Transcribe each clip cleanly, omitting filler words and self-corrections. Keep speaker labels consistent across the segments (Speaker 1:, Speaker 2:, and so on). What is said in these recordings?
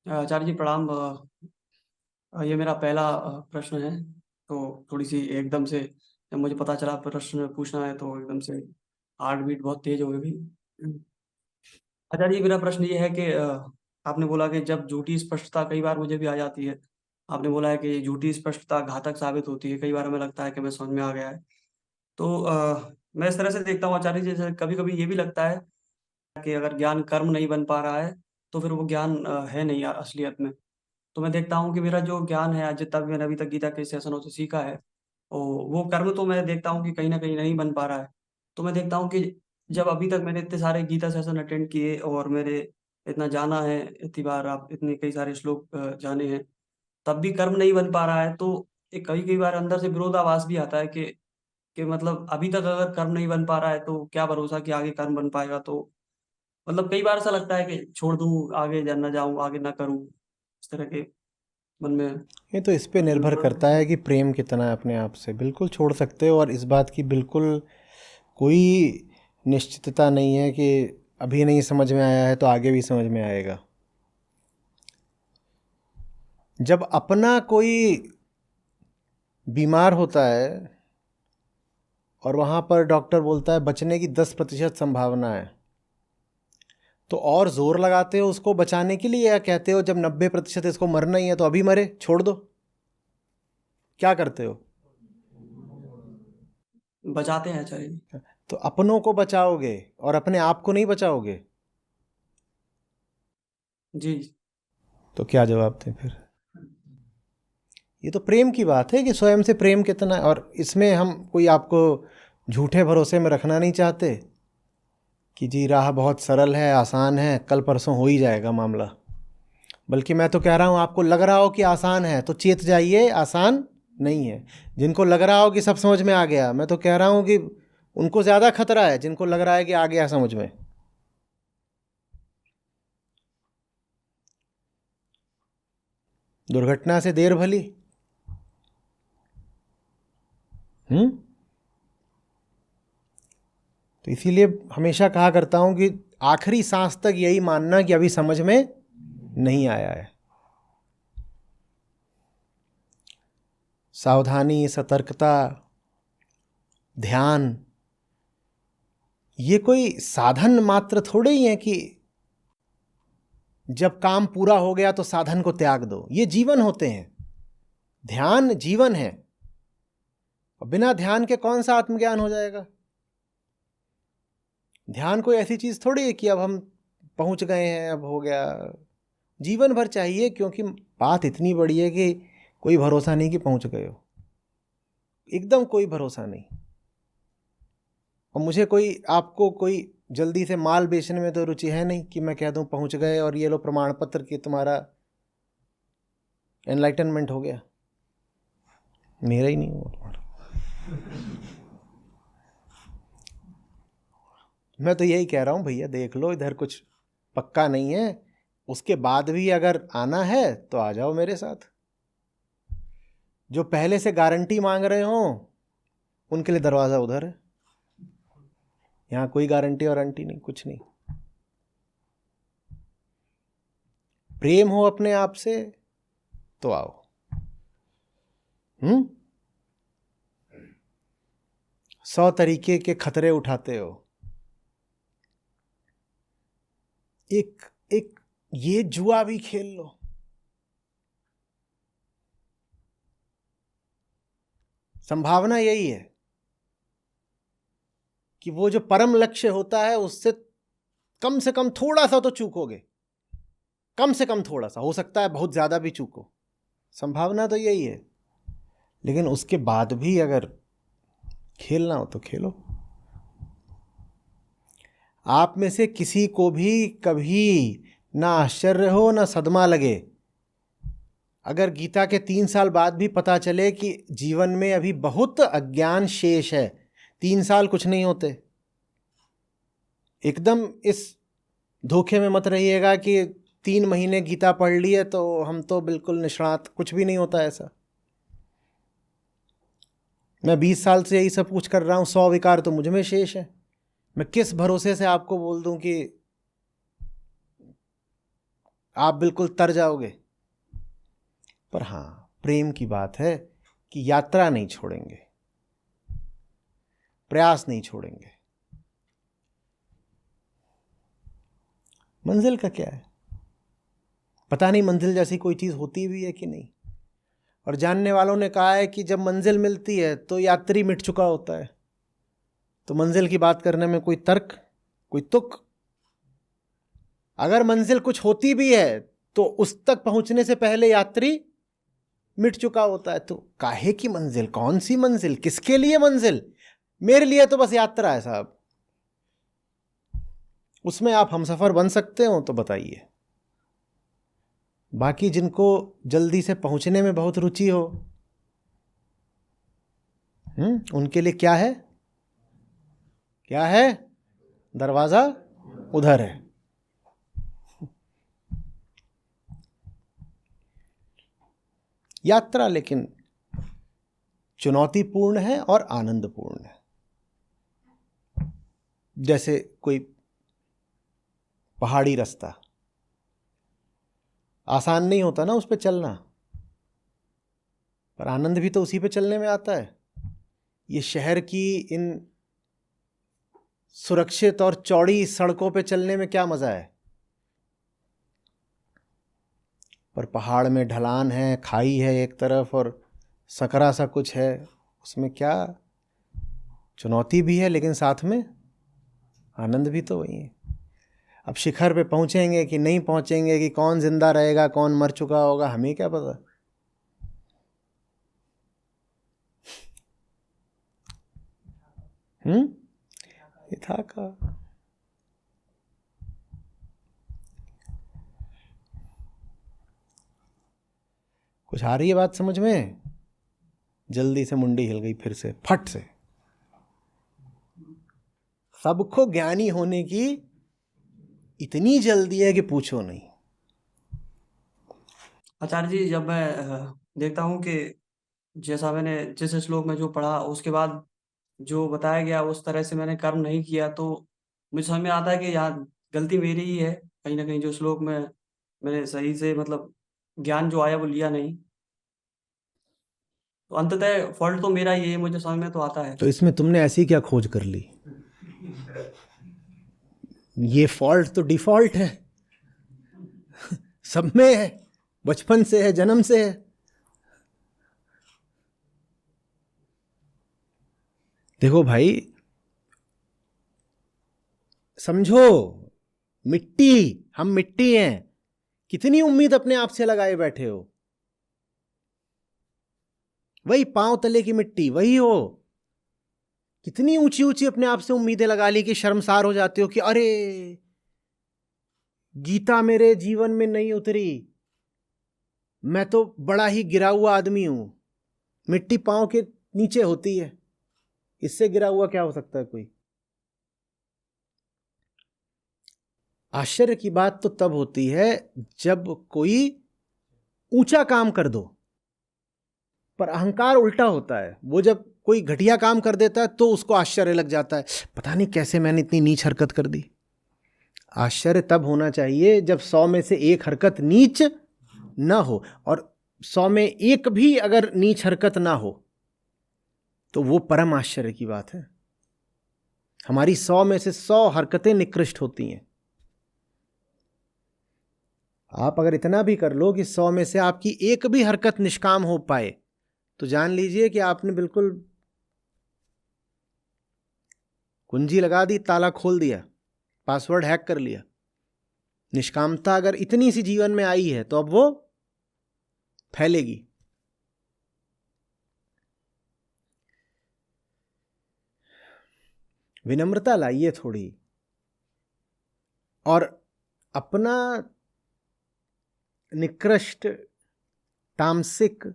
Speaker 1: आचार्य जी प्रणाम। ये मेरा पहला प्रश्न है, तो थोड़ी-सी एकदम से जब मुझे पता चला प्रश्न पूछना है तो एकदम से हार्ट बीट बहुत तेज़ हो गई। आचार्य जी मेरा प्रश्न ये है कि आपने बोला कि जब झूठी स्पष्टता कई बार मुझे भी आ जाती है। आपने बोला है कि झूठी स्पष्टता घातक साबित होती है, कई बार हमें लगता है कि हमें समझ में आ गया है। तो मैं इस तरह से देखता हूँ आचार्य जी, जैसे कभी-कभी ये भी लगता है कि अगर ज्ञान कर्म नहीं बन पा रहा है, तो फिर वो ज्ञान है नहीं असलियत में। तो मैं देखता हूँ कि मेरा जो ज्ञान है, जितना भी मैंने अभी तक गीता के सेशनों से सीखा है, वो कर्म तो मैं देखता हूँ कि कहीं न कहीं नहीं बन पा रहा है। तो मैं देखता हूँ कि जब अभी तक मैंने इतने सारे गीता सेशन अटेंड किए और मेरे इतना जाना है, इतनी बार आप इतने कई सारे श्लोक जाने हैं, तब भी कर्म नहीं बन पा रहा है, तो एक कई-कई बार अंदर से विरोधाभास भी आता है कि मतलब अभी तक अगर कर्म नहीं बन पा रहा है, तो क्या भरोसा कि आगे कर्म बन पाएगा। तो मतलब कई बार ऐसा लगता है कि छोड़ दूँ, आगे ना जाऊँ, आगे ना करूँ, इस तरह के मन में
Speaker 2: ये तो इस पे निर्भर करता है कि प्रेम कितना है अपने आप से। बिल्कुल छोड़ सकते हो, और इस बात की बिल्कुल कोई निश्चितता नहीं है कि अभी नहीं समझ में आया है तो आगे भी समझ में आएगा। जब अपना कोई बीमार होता है और वहाँ पर डॉक्टर बोलता है बचने की 10% संभावना है, तो और ज़ोर लगाते हो उसको बचाने के लिए, या कहते हो जब 90% इसको मरना ही है तो अभी मरे, छोड़ दो? क्या करते हो?
Speaker 1: बचाते हैं आचार्य जी।
Speaker 2: तो अपनों को बचाओगे और अपने आप को नहीं बचाओगे,
Speaker 1: जी।
Speaker 2: तो क्या जवाब दें फिर? ये तो प्रेम की बात है कि स्वयं से प्रेम कितना है। और इसमें हम कोई आपको झूठे भरोसे में रखना नहीं चाहते कि जी राह बहुत सरल है, आसान है, कल परसों हो ही जाएगा मामला। बल्कि मैं तो कह रहा हूँ, आपको लग रहा हो कि आसान है तो चेत जाइए, आसान नहीं है। जिनको लग रहा हो कि सब समझ में आ गया, मैं तो कह रहा हूँ कि उनको ज़्यादा खतरा है जिनको लग रहा है कि आ गया समझ में। दुर्घटना से देर भली। हम्म। तो इसीलिए हमेशा कहा करता हूँ कि आखिरी सांस तक यही मानना कि अभी समझ में नहीं आया है। सावधानी, सतर्कता, ध्यान, ये कोई साधन मात्र थोड़े ही है कि जब काम पूरा हो गया तो साधन को त्याग दो। ये जीवन होते हैं। ध्यान जीवन है, और बिना ध्यान के कौन सा आत्मज्ञान हो जाएगा? ध्यान कोई ऐसी चीज थोड़ी है कि अब हम पहुंच गए हैं, अब हो गया। जीवन भर चाहिए, क्योंकि बात इतनी बड़ी है कि कोई भरोसा नहीं कि पहुंच गए हो। एकदम कोई भरोसा नहीं। और मुझे कोई, आपको कोई जल्दी से माल बेचने में तो रुचि है नहीं कि मैं कह दूं पहुंच गए और ये लो प्रमाण पत्र कि तुम्हारा एनलाइटनमेंट हो गया। मेरा ही नहीं हुआ। मैं तो यही कह रहा हूं भैया, देख लो, इधर कुछ पक्का नहीं है। उसके बाद भी अगर आना है तो आ जाओ मेरे साथ। जो पहले से गारंटी मांग रहे हो उनके लिए दरवाज़ा उधर है। यहाँ कोई गारंटी वारंटी नहीं, कुछ नहीं। प्रेम हो अपने आप से तो आओ। 100 तरीके के खतरे उठाते हो। एक एक ये जुआ भी खेल लो। संभावना यही है कि वो जो परम लक्ष्य होता है उससे कम से कम थोड़ा सा तो चूकोगे। कम से कम थोड़ा सा, हो सकता है बहुत ज्यादा भी चूको। संभावना तो यही है। लेकिन उसके बाद भी अगर खेलना हो तो खेलो। आप में से किसी को भी कभी ना आश्चर्य हो ना सदमा लगे अगर गीता के 3 साल बाद भी पता चले कि जीवन में अभी बहुत अज्ञान शेष है। 3 साल कुछ नहीं होते। एकदम इस धोखे में मत रहिएगा कि 3 महीने गीता पढ़ ली है तो हम तो बिल्कुल निष्णात। कुछ भी नहीं होता ऐसा। मैं 20 साल से यही सब कुछ कर रहा हूँ, 100 विकार तो मुझ में शेष है। मैं किस भरोसे से आपको बोल दूं कि आप बिल्कुल तर जाओगे। पर हाँ, प्रेम की बात है कि यात्रा नहीं छोड़ेंगे, प्रयास नहीं छोड़ेंगे। मंजिल का क्या है, पता नहीं मंजिल जैसी कोई चीज होती भी है कि नहीं। और जानने वालों ने कहा है कि जब मंजिल मिलती है तो यात्री मिट चुका होता है। तो मंजिल की बात करने में कोई तर्क, कोई तुक? अगर मंजिल कुछ होती भी है तो उस तक पहुंचने से पहले यात्री मिट चुका होता है। तो काहे की मंजिल, कौन सी मंजिल, किसके लिए मंजिल? मेरे लिए तो बस यात्रा है साहब। उसमें आप हमसफर बन सकते हो तो बताइए। बाकी जिनको जल्दी से पहुंचने में बहुत रुचि हो, उनके लिए क्या है, क्या है? दरवाजा उधर है। यात्रा लेकिन चुनौतीपूर्ण है और आनंदपूर्ण है। जैसे कोई पहाड़ी रास्ता, आसान नहीं होता ना उस पे चलना, पर आनंद भी तो उसी पे चलने में आता है। ये शहर की इन सुरक्षित और चौड़ी सड़कों पे चलने में क्या मजा है, पर पहाड़ में ढलान है, खाई है एक तरफ और सकरा सा कुछ है, उसमें क्या चुनौती भी है लेकिन साथ में आनंद भी तो वही है। अब शिखर पे पहुंचेंगे कि नहीं पहुंचेंगे, कि कौन जिंदा रहेगा कौन मर चुका होगा, हमें क्या पता। इथाका। कुछ आ रही है बात समझ में? जल्दी से मुंडी हिल गई फिर से, फट से। सबको ज्ञानी होने की इतनी जल्दी है कि पूछो नहीं।
Speaker 1: आचार्य जी, जब मैं देखता हूँ कि जैसा मैंने जिस श्लोक में जो पढ़ा उसके बाद जो बताया गया उस तरह से मैंने कर्म नहीं किया, तो मुझे समझ में आता है कि यहाँ गलती मेरी ही है कहीं ना कहीं। जो श्लोक में मैंने सही से मतलब ज्ञान जो आया वो लिया नहीं, तो अंततः फॉल्ट तो मेरा ही है, मुझे समझ में तो आता है।
Speaker 2: तो इसमें तुमने ऐसी क्या खोज कर ली? ये फॉल्ट तो डिफॉल्ट है, सब में है, बचपन से है, जन्म से है। देखो भाई, समझो, मिट्टी, हम मिट्टी हैं। कितनी उम्मीद अपने आप से लगाए बैठे हो, वही पांव तले की मिट्टी वही हो। कितनी ऊंची ऊंची अपने आप से उम्मीदें लगा ली कि शर्मसार हो जाते हो कि अरे गीता मेरे जीवन में नहीं उतरी, मैं तो बड़ा ही गिरा हुआ आदमी हूं। मिट्टी पांव के नीचे होती है, इससे गिरा हुआ क्या हो सकता है कोई? आश्चर्य की बात तो तब होती है जब कोई ऊंचा काम कर दो, पर अहंकार उल्टा होता है। वो जब कोई घटिया काम कर देता है तो उसको आश्चर्य लग जाता है, पता नहीं कैसे मैंने इतनी नीच हरकत कर दी। आश्चर्य तब होना चाहिए जब 100 में से 1 हरकत नीच ना हो, और 100 में 1 भी अगर नीच हरकत ना हो तो वो परम आश्चर्य की बात है। हमारी 100 में से 100 हरकतें निकृष्ट होती हैं। आप अगर इतना भी कर लो कि 100 में से आपकी 1 भी हरकत निष्काम हो पाए तो जान लीजिए कि आपने बिल्कुल कुंजी लगा दी, ताला खोल दिया, पासवर्ड हैक कर लिया। निष्कामता अगर इतनी सी जीवन में आई है तो अब वो फैलेगी। विनम्रता लाइए थोड़ी, और अपना निकृष्ट तामसिक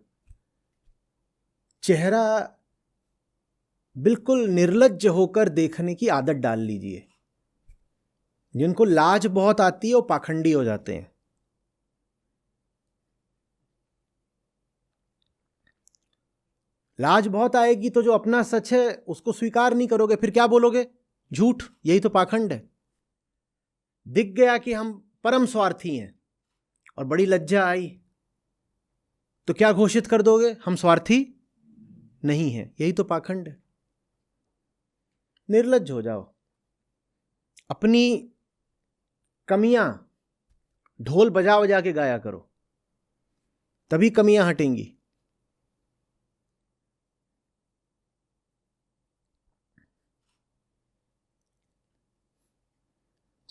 Speaker 2: चेहरा बिल्कुल निर्लज्ज होकर देखने की आदत डाल लीजिए। जिनको लाज बहुत आती है वो पाखंडी हो जाते हैं। लाज बहुत आएगी तो जो अपना सच है उसको स्वीकार नहीं करोगे, फिर क्या बोलोगे? झूठ। यही तो पाखंड है। दिख गया कि हम परम स्वार्थी हैं, और बड़ी लज्जा आई तो क्या घोषित कर दोगे? हम स्वार्थी नहीं है। यही तो पाखंड है। निर्लज्ज हो जाओ, अपनी कमियां ढोल बजा बजा के गाया करो, तभी कमियां हटेंगी।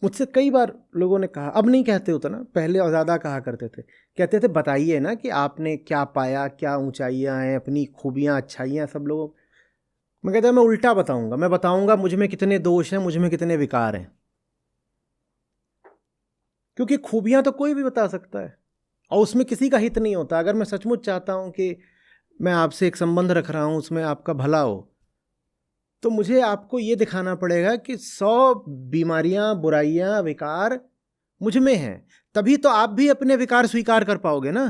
Speaker 2: मुझसे कई बार लोगों ने कहा, अब नहीं कहते होता ना, पहले और ज़्यादा कहा करते थे, कहते थे बताइए ना कि आपने क्या पाया, क्या ऊंचाइयां हैं, अपनी खूबियां अच्छाइयां सब लोगों। मैं कहता मैं उल्टा बताऊंगा, मैं बताऊंगा मुझ में कितने दोष हैं, मुझ में कितने विकार हैं। क्योंकि खूबियां तो कोई भी बता सकता है और उसमें किसी का हित नहीं होता। अगर मैं सचमुच चाहता हूं कि मैं आपसे एक संबंध रख रहा हूं, उसमें आपका भला हो, तो मुझे आपको ये दिखाना पड़ेगा कि 100 बीमारियां, बुराइयां, विकार मुझ में हैं। तभी तो आप भी अपने विकार स्वीकार कर पाओगे ना।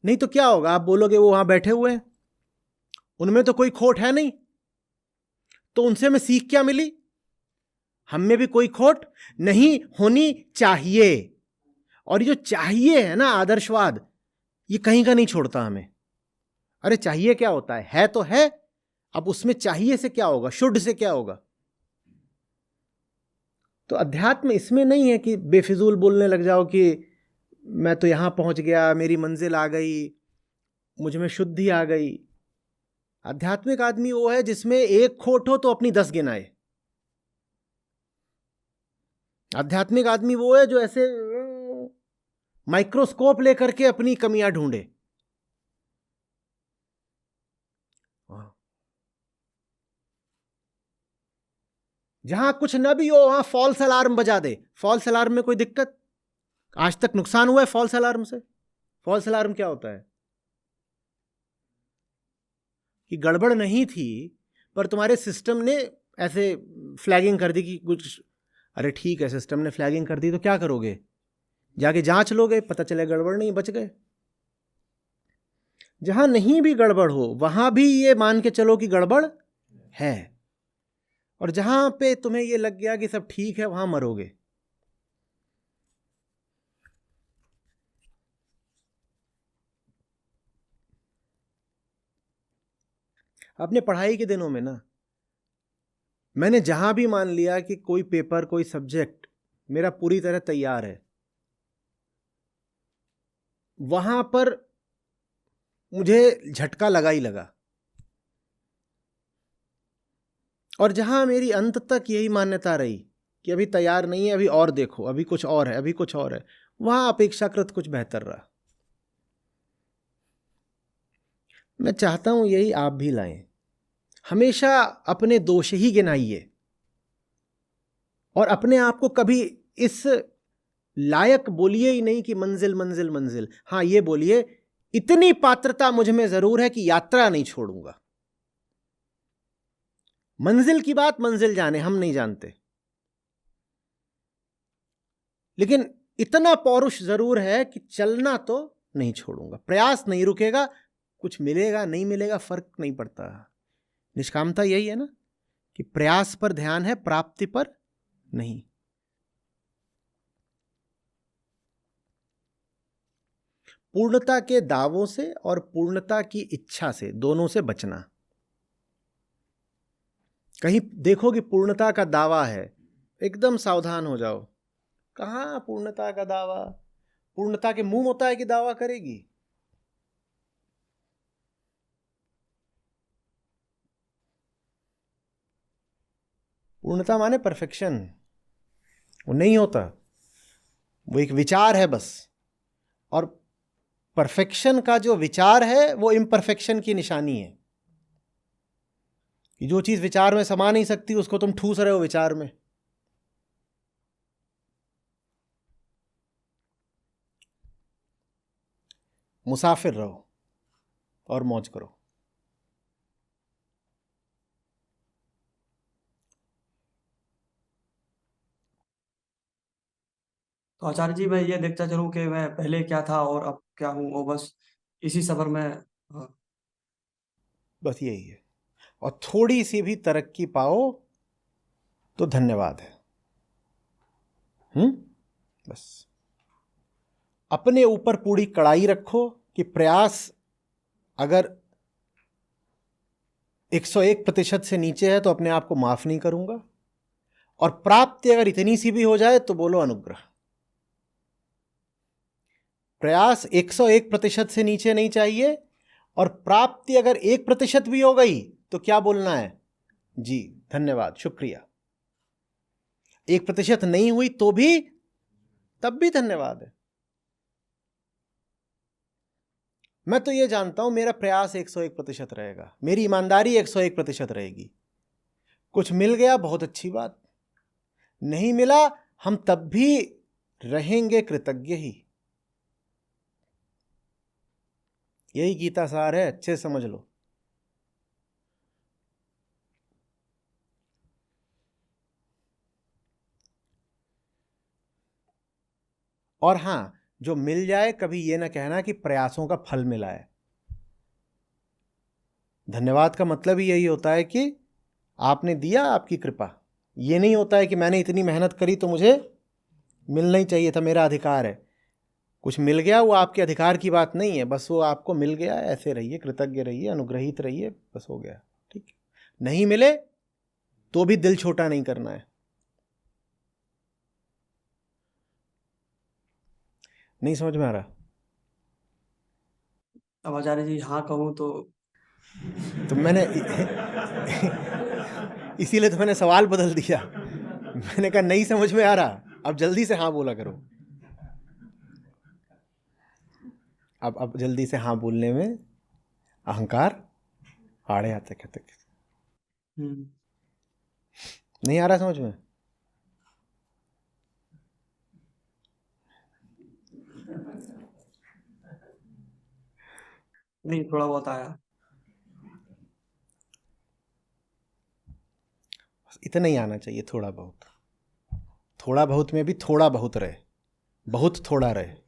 Speaker 2: नहीं तो क्या होगा? आप बोलोगे वो वहां बैठे हुए हैं, उनमें तो कोई खोट है नहीं, तो उनसे हमें सीख क्या मिली? हम में भी कोई खोट नहीं होनी चाहिए। और ये जो चाहिए है ना, आदर्शवाद, ये कहीं का नहीं छोड़ता हमें। अरे चाहिए क्या होता है तो है। अब उसमें चाहिए से क्या होगा, शुद्ध से क्या होगा? तो अध्यात्म इसमें नहीं है कि बेफिजूल बोलने लग जाओ कि मैं तो यहां पहुंच गया, मेरी मंजिल आ गई, मुझ में शुद्धि आ गई। आध्यात्मिक आदमी वो है जिसमें एक खोट हो तो अपनी 10 गिनाए। आध्यात्मिक आदमी वो है जो ऐसे माइक्रोस्कोप लेकर के अपनी कमियां ढूंढे। जहां कुछ न भी हो वहां फॉल्स अलार्म बजा दे। फॉल्स अलार्म में कोई दिक्कत? आज तक नुकसान हुआ है फॉल्स अलार्म से? फॉल्स अलार्म क्या होता है? कि गड़बड़ नहीं थी पर तुम्हारे सिस्टम ने ऐसे फ्लैगिंग कर दी कि कुछ, अरे ठीक है सिस्टम ने फ्लैगिंग कर दी तो क्या करोगे? जाके जांच लोगे, पता चले गड़बड़ नहीं, बच गए। जहां नहीं भी गड़बड़ हो वहां भी ये मान के चलो कि गड़बड़ है, और जहां पे तुम्हें ये लग गया कि सब ठीक है वहां मरोगे। अपने पढ़ाई के दिनों में ना, मैंने जहां भी मान लिया कि कोई पेपर, कोई सब्जेक्ट मेरा पूरी तरह तैयार है, वहां पर मुझे झटका लगा ही लगा। और जहां मेरी अंत तक यही मान्यता रही कि अभी तैयार नहीं है, अभी और देखो, अभी कुछ और है, अभी कुछ और है, वहां अपेक्षाकृत कुछ बेहतर रहा। मैं चाहता हूं यही आप भी लाएं। हमेशा अपने दोष ही गिनाइए और अपने आप को कभी इस लायक बोलिए ही नहीं कि मंजिल मंजिल मंजिल। हां, ये बोलिए इतनी पात्रता मुझ में जरूर है कि यात्रा नहीं छोड़ूंगा। मंजिल की बात मंजिल जाने, हम नहीं जानते, लेकिन इतना पौरुष जरूर है कि चलना तो नहीं छोड़ूंगा, प्रयास नहीं रुकेगा। कुछ मिलेगा नहीं मिलेगा फर्क नहीं पड़ता। निष्कामता यही है ना कि प्रयास पर ध्यान है, प्राप्ति पर नहीं। पूर्णता के दावों से और पूर्णता की इच्छा से, दोनों से बचना। कहीं देखो कि पूर्णता का दावा है, एकदम सावधान हो जाओ। कहां पूर्णता का दावा? पूर्णता के मुंह होता है कि दावा करेगी? पूर्णता माने परफेक्शन, वो नहीं होता, वो एक विचार है बस। और परफेक्शन का जो विचार है वो इम्परफेक्शन की निशानी है कि जो चीज विचार में समा नहीं सकती उसको तुम ठूस रहे हो विचार में। मुसाफिर रहो और मौज करो।
Speaker 1: तो आचार्य जी, मैं ये देखता चलूं कि मैं पहले क्या था और अब क्या हूँ, और बस इसी सफर में
Speaker 2: बस यही है। और थोड़ी सी भी तरक्की पाओ तो धन्यवाद है। बस अपने ऊपर पूरी कड़ाई रखो कि प्रयास अगर 101% से नीचे है तो अपने आप को माफ नहीं करूंगा, और प्राप्ति अगर इतनी सी भी हो जाए तो बोलो अनुग्रह। प्रयास 101% से नीचे नहीं चाहिए, और प्राप्ति अगर 1% भी हो गई तो क्या बोलना है? जी धन्यवाद, शुक्रिया। 1% नहीं हुई तो भी, तब भी धन्यवाद है। मैं तो ये जानता हूं मेरा प्रयास 101% रहेगा, मेरी ईमानदारी 101% रहेगी। कुछ मिल गया बहुत अच्छी बात, नहीं मिला हम तब भी रहेंगे कृतज्ञ ही। यही गीता सार है, अच्छे से समझ लो। और हां, जो मिल जाए कभी ये ना कहना कि प्रयासों का फल मिला है। धन्यवाद का मतलब ही यही होता है कि आपने दिया, आपकी कृपा। ये नहीं होता है कि मैंने इतनी मेहनत करी तो मुझे मिलना ही चाहिए था, मेरा अधिकार है। कुछ मिल गया वो आपके अधिकार की बात नहीं है, बस वो आपको मिल गया, ऐसे रहिए, कृतज्ञ रहिए, अनुग्रहित रहिए, बस हो गया। ठीक है, नहीं मिले तो भी दिल छोटा नहीं करना है। नहीं समझ में आ रहा?
Speaker 1: अब आचार्य जी हाँ कहूँ
Speaker 2: तो मैंने इसीलिए तो मैंने सवाल बदल दिया। मैंने कहा नहीं समझ में आ रहा, अब जल्दी से हाँ बोला करो। अब जल्दी से हाँ बोलने में अहंकार आड़े आते कहते। नहीं आ रहा समझ में?
Speaker 1: नहीं, थोड़ा बहुत आया।
Speaker 2: इतना ही आना चाहिए, थोड़ा बहुत। थोड़ा बहुत में भी थोड़ा बहुत रहे, बहुत थोड़ा रहे।